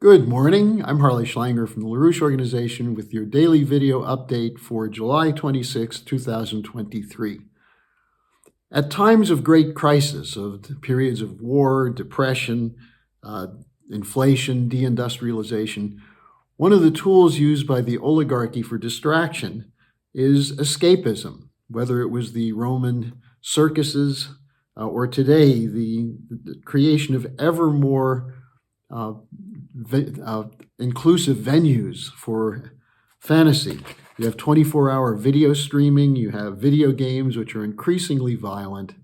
Good morning. I'm Harley Schlanger from the LaRouche Organization with your daily video update for July 26, 2023. At times of great crisis, of periods of war, depression, uh, inflation, deindustrialization, one of the tools used by the oligarchy for distraction is escapism, whether it was the Roman circuses or today the creation of ever more uh, inclusive venues for fantasy. You have 24-hour video streaming, you have video games, which are increasingly violent,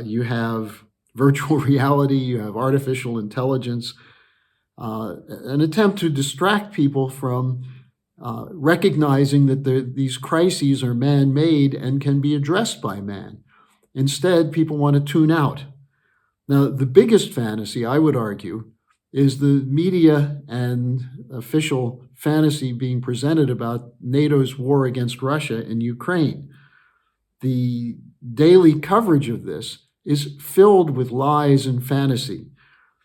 you have virtual reality, you have artificial intelligence, an attempt to distract people from recognizing that these crises are man-made and can be addressed by man. Instead, people want to tune out. Now, the biggest fantasy, I would argue, is the media and official fantasy being presented about NATO's war against Russia in Ukraine. The daily coverage of this is filled with lies and fantasy.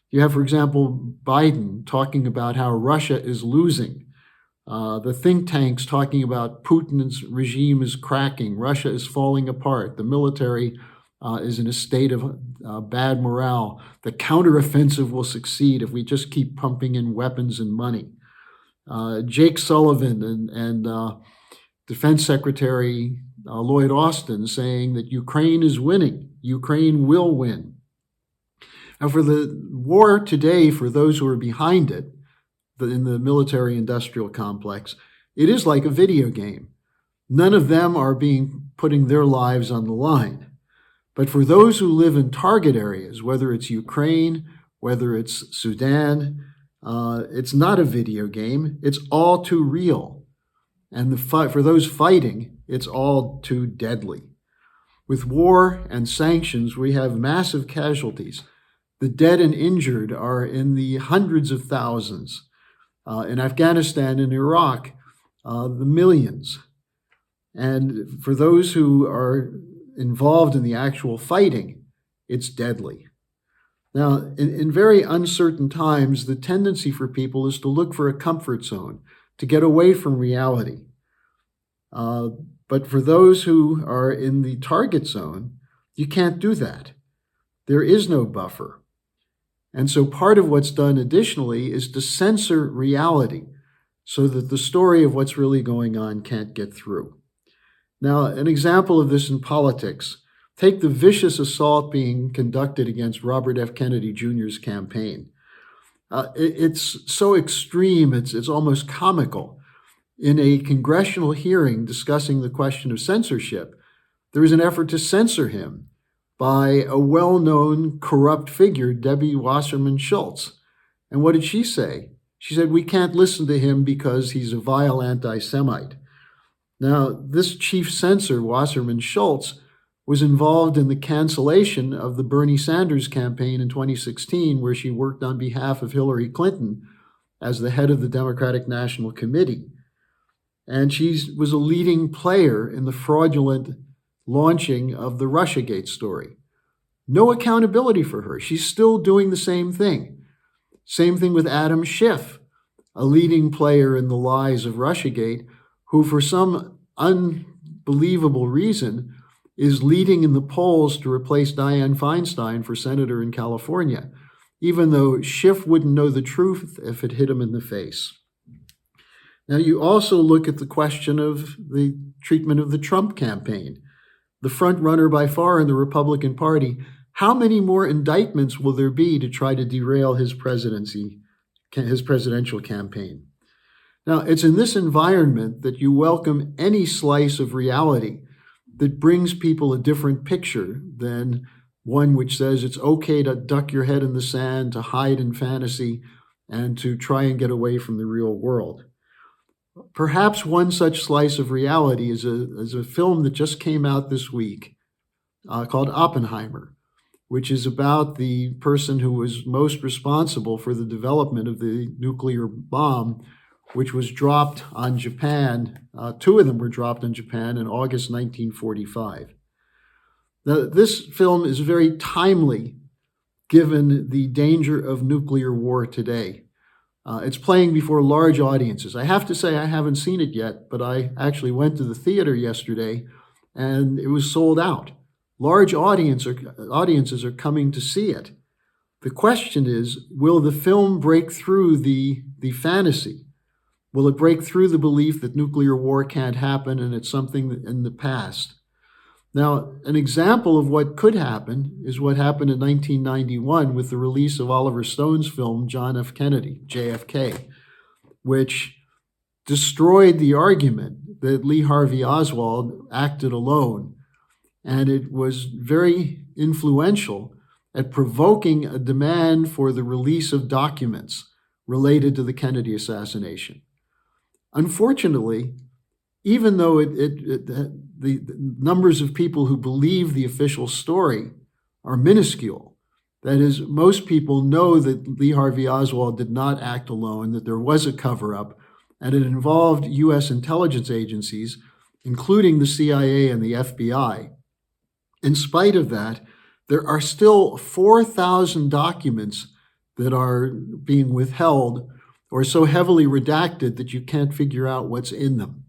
You have, for example, Biden talking about how Russia is losing. The think tanks talking about Putin's regime is cracking, Russia is falling apart, the military is in a state of bad morale. The counteroffensive will succeed if we just keep pumping in weapons and money. Jake Sullivan and Defense Secretary Lloyd Austin saying that Ukraine is winning. Ukraine will win. And for the war today, for those who are behind it, in the military-industrial complex, it is like a video game. None of them are putting their lives on the line. But for those who live in target areas, whether it's Ukraine, whether it's Sudan, it's not a video game. It's all too real. And for those fighting, it's all too deadly. With war and sanctions, we have massive casualties. The dead and injured are in the hundreds of thousands. In Afghanistan and Iraq, the millions. And for those who are involved in the actual fighting, it's deadly. Now, in very uncertain times, the tendency for people is to look for a comfort zone, to get away from reality. But for those who are in the target zone, you can't do that. There is no buffer. And so part of what's done additionally is to censor reality so that the story of what's really going on can't get through. Now, an example of this in politics, take the vicious assault being conducted against Robert F. Kennedy Jr.'s campaign. It's so extreme, it's almost comical. In a congressional hearing discussing the question of censorship, there was an effort to censor him by a well-known corrupt figure, Debbie Wasserman Schultz. And what did she say? She said, we can't listen to him because he's a vile anti-Semite. Now, this chief censor, Wasserman Schultz, was involved in the cancellation of the Bernie Sanders campaign in 2016, where she worked on behalf of Hillary Clinton as the head of the Democratic National Committee. And she was a leading player in the fraudulent launching of the Russiagate story. No accountability for her. She's still doing the same thing. Same thing with Adam Schiff, a leading player in the lies of Russiagate, who for some unbelievable reason is leading in the polls to replace Dianne Feinstein for senator in California, even though Schiff wouldn't know the truth if it hit him in the face. Now, you also look at the question of the treatment of the Trump campaign. The front runner by far in the Republican Party, how many more indictments will there be to try to derail his presidential campaign? Now, it's in this environment that you welcome any slice of reality that brings people a different picture than one which says it's okay to duck your head in the sand, to hide in fantasy, and to try and get away from the real world. Perhaps one such slice of reality is a film that just came out this week called Oppenheimer, which is about the person who was most responsible for the development of the nuclear bomb, which was dropped on Japan. Two of them were dropped on Japan in August 1945. Now, this film is very timely given the danger of nuclear war today. It's playing before large audiences. I have to say, I haven't seen it yet, but I actually went to the theater yesterday and it was sold out. Large audiences are coming to see it. The question is, will the film break through the fantasy? Will it break through the belief that nuclear war can't happen and it's something in the past? Now, an example of what could happen is what happened in 1991 with the release of Oliver Stone's film, John F. Kennedy, JFK, which destroyed the argument that Lee Harvey Oswald acted alone. And it was very influential at provoking a demand for the release of documents related to the Kennedy assassination. Unfortunately, even though the numbers of people who believe the official story are minuscule, that is, most people know that Lee Harvey Oswald did not act alone, that there was a cover-up, and it involved U.S. intelligence agencies, including the CIA and the FBI. In spite of that, there are still 4,000 documents that are being withheld or so heavily redacted that you can't figure out what's in them.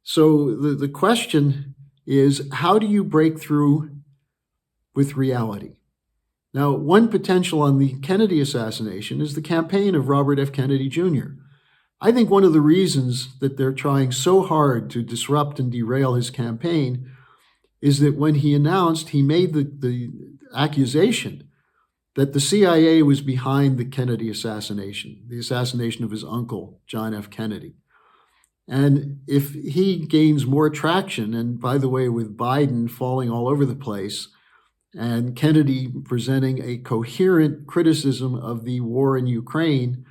So the question is, how do you break through with reality? Now, one potential on the Kennedy assassination is the campaign of Robert F. Kennedy Jr. I think one of the reasons that they're trying so hard to disrupt and derail his campaign is that when he announced, he made the accusation that the CIA was behind the Kennedy assassination, the assassination of his uncle, John F. Kennedy. And if he gains more traction, and by the way, with Biden falling all over the place, and Kennedy presenting a coherent criticism of the war in Ukraine,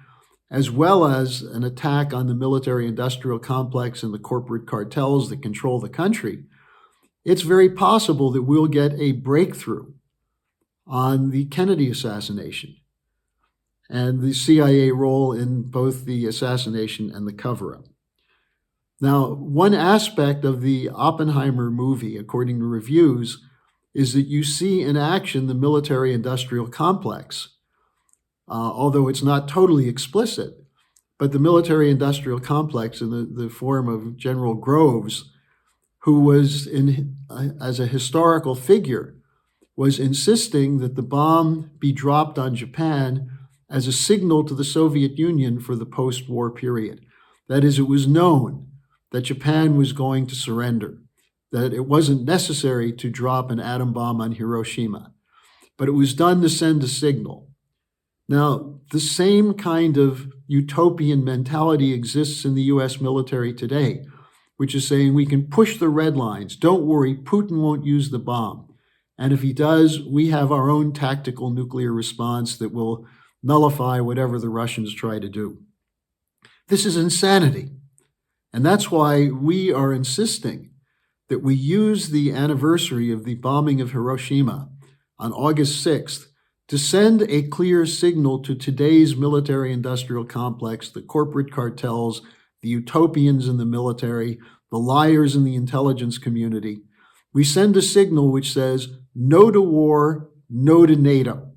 as well as an attack on the military-industrial complex and the corporate cartels that control the country, it's very possible that we'll get a breakthrough on the Kennedy assassination and the CIA role in both the assassination and the cover-up. Now, one aspect of the Oppenheimer movie, according to reviews, is that you see in action the military-industrial complex, although it's not totally explicit, but the military-industrial complex in the form of General Groves, who was, as a historical figure, was insisting that the bomb be dropped on Japan as a signal to the Soviet Union for the post-war period. That is, it was known that Japan was going to surrender, that it wasn't necessary to drop an atom bomb on Hiroshima, but it was done to send a signal. Now, the same kind of utopian mentality exists in the US military today, which is saying we can push the red lines. Don't worry, Putin won't use the bomb. And if he does, we have our own tactical nuclear response that will nullify whatever the Russians try to do. This is insanity. And that's why we are insisting that we use the anniversary of the bombing of Hiroshima on August 6th to send a clear signal to today's military-industrial complex, the corporate cartels, the utopians in the military, the liars in the intelligence community. We send a signal which says, no to war, no to NATO.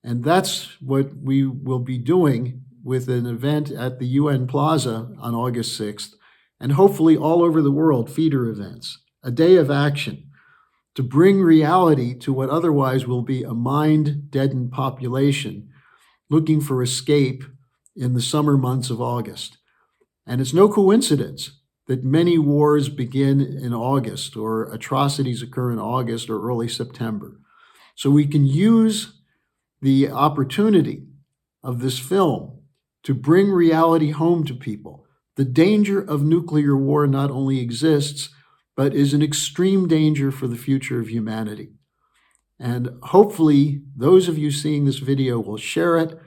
And that's what we will be doing with an event at the UN Plaza on August 6th, and hopefully all over the world, feeder events, a day of action to bring reality to what otherwise will be a mind-deadened population looking for escape in the summer months of August. And it's no coincidence that many wars begin in August or atrocities occur in August or early September. So we can use the opportunity of this film to bring reality home to people. The danger of nuclear war not only exists, but is an extreme danger for the future of humanity. And hopefully, those of you seeing this video will share it,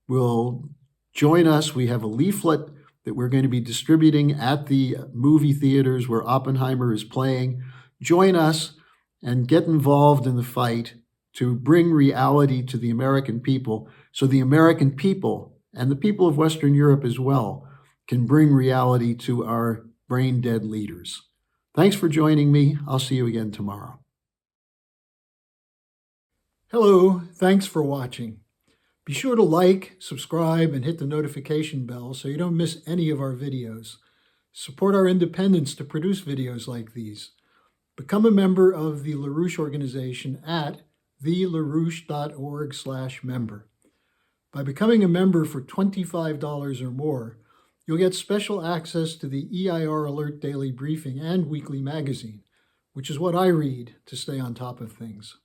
will join us. We have a leaflet that we're going to be distributing at the movie theaters where Oppenheimer is playing. Join us and get involved in the fight to bring reality to the American people so the American people and the people of Western Europe as well can bring reality to our brain-dead leaders. Thanks for joining me. I'll see you again tomorrow. Hello, thanks for watching. Be sure to like, subscribe, and hit the notification bell so you don't miss any of our videos. Support our independence to produce videos like these. Become a member of the LaRouche organization at thelarouche.org/member. By becoming a member for $25 or more, you'll get special access to the EIR Alert Daily Briefing and Weekly Magazine, which is what I read to stay on top of things.